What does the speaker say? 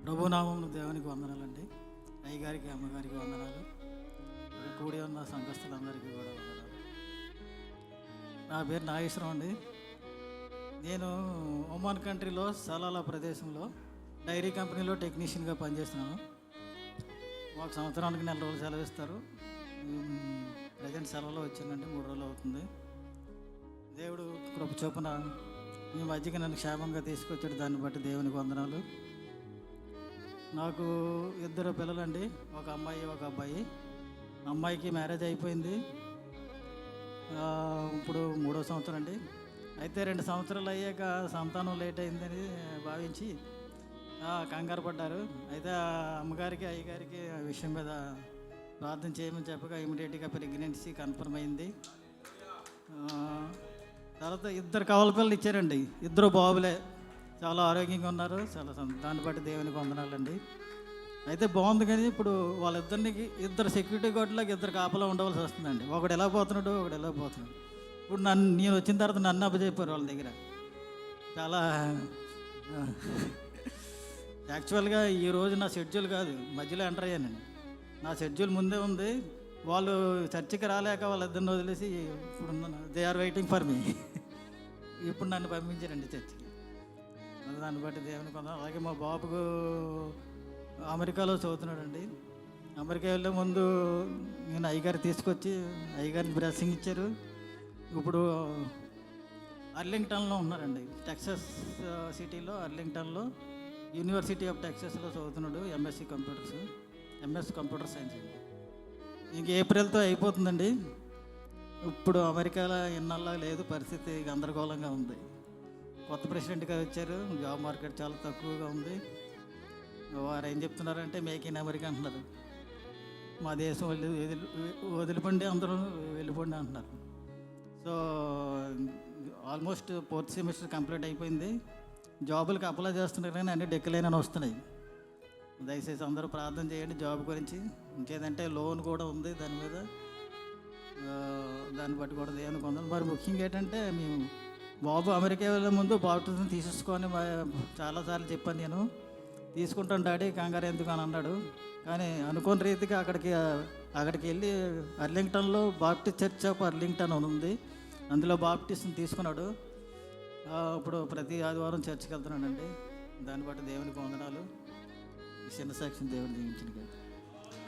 ప్రభునామమున దేవునికి వందనాలండి. అయ్యగారికి అమ్మగారికి వందనాలు. కూడి ఉన్న సంఘస్థులందరికీ కూడా వందనాలు. నా పేరు నాగేశ్వరం అండి. నేను ఒమాన్ కంట్రీలో సలాలా ప్రదేశంలో డైరీ కంపెనీలో టెక్నీషియన్గా పనిచేస్తున్నాను. మాకు సంవత్సరానికి 4 రోజులు సెలవు ఇస్తారు. ప్రజెంట్ సెలవులో వచ్చిందండి, 3 రోజులు అవుతుంది. దేవుడు కృప చొప్పున ఈ మధ్యకి నన్ను క్షేమంగా తీసుకొచ్చాడు. దాన్ని బట్టి దేవునికి వందనాలు. నాకు 2 పిల్లలండి, ఒక అమ్మాయి ఒక అబ్బాయి. అమ్మాయికి మ్యారేజ్ అయిపోయింది, ఇప్పుడు 3వ సంవత్సరం అండి. అయితే 2 సంవత్సరాలు అయ్యాక సంతానం లేట్ అయిందని భావించి కంగారు పడ్డారు. అయితే అమ్మగారికి అయ్యగారికి ఆ విషయం మీద ప్రార్థన చేయమని చెప్పగా ఇమీడియట్గా ప్రెగ్నెన్సీ కన్ఫర్మ్ అయింది. తర్వాత 2 కవల పిల్లలు ఇచ్చారండి, 2 బాబులే. చాలా ఆరోగ్యంగా ఉన్నారు. చాలా దాన్ని బట్టి దేవునికి వందనాలండి. అయితే బాగుంది, కానీ ఇప్పుడు వాళ్ళిద్దరికి 2 సెక్యూరిటీ గార్డులకు 2 కాపలా ఉండవలసి వస్తుందండి. ఒకడు ఎలా పోతున్నాడు, ఒకడు ఎలా పోతున్నాడు. ఇప్పుడు నేను వచ్చిన తర్వాత నన్ను అప్పచెప్పారు వాళ్ళ దగ్గర. చాలా యాక్చువల్గా ఈరోజు నా షెడ్యూల్ కాదు, మధ్యలో ఎంటర్ అయ్యానండి. నా షెడ్యూల్ ముందే ఉంది. వాళ్ళు చర్చికి రాలేక వాళ్ళిద్దరిని వదిలేసి ఇప్పుడు they are waiting for me. ఇప్పుడు నన్ను పంపించారండి చర్చికి. దాన్ని బట్టి దేవుని కొంత. అలాగే మా బాబుకు అమెరికాలో చదువుతున్నాడండి. అమెరికా వెళ్ళే ముందు నేను అయ్యగారు తీసుకొచ్చి అయ్యగారికి బ్లెస్సింగ్ ఇచ్చారు. ఇప్పుడు అర్లింగ్టన్లో ఉన్నారండి, టెక్సాస్ సిటీలో అర్లింగ్టన్లో యూనివర్సిటీ ఆఫ్ టెక్సాస్లో చదువుతున్నాడు. ఎంఎస్ కంప్యూటర్ సైన్స్ అండి. ఇంక ఏప్రిల్తో అయిపోతుందండి. ఇప్పుడు అమెరికాలో ఇన్నల్లా లేదు, పరిస్థితి గందరగోళంగా ఉంది. కొత్త ప్రెసిడెంట్గా వచ్చారు, జాబ్ మార్కెట్ చాలా తక్కువగా ఉంది. వారు ఏం చెప్తున్నారంటే మేక్ ఇన్ అమెరికా అంటున్నారు. మా దేశం వదిలిపండి, అందరూ వెళ్ళిపోండి అంటున్నారు. So almost 4th semester complete అయిపోయింది. జాబులకు అప్లై చేస్తున్నారు కానీ అన్నీ డెక్కలేని వస్తున్నాయి. దయచేసి అందరూ ప్రార్థన చేయండి జాబ్ గురించి. ఇంకేదంటే లోన్ కూడా ఉంది దాని మీద. దాన్ని బట్టి కూడా దేవుని కొందాం. మరి ముఖ్యంగా ఏంటంటే మేము బాబు అమెరికా వెళ్ళే ముందు బాప్టిజం తీసేసుకొని చాలాసార్లు చెప్పాను. నేను తీసుకుంటాను డాడీ, కంగారు ఎందుకు అని అన్నాడు. కానీ అనుకోని రీతిగా అక్కడికి వెళ్ళి అర్లింగ్టన్లో బాప్టిస్ట్ చర్చ్ ఆఫ్ అర్లింగ్టన్ అని ఉంది, అందులో బాప్టిజం తీసుకున్నాడు. ఇప్పుడు ప్రతి ఆదివారం చర్చికి వెళ్తున్నాడండి. దాన్ని బట్టి దేవునికి వందనాలు. చిన్న సాక్ష్యం దేవుడు దీవించిన.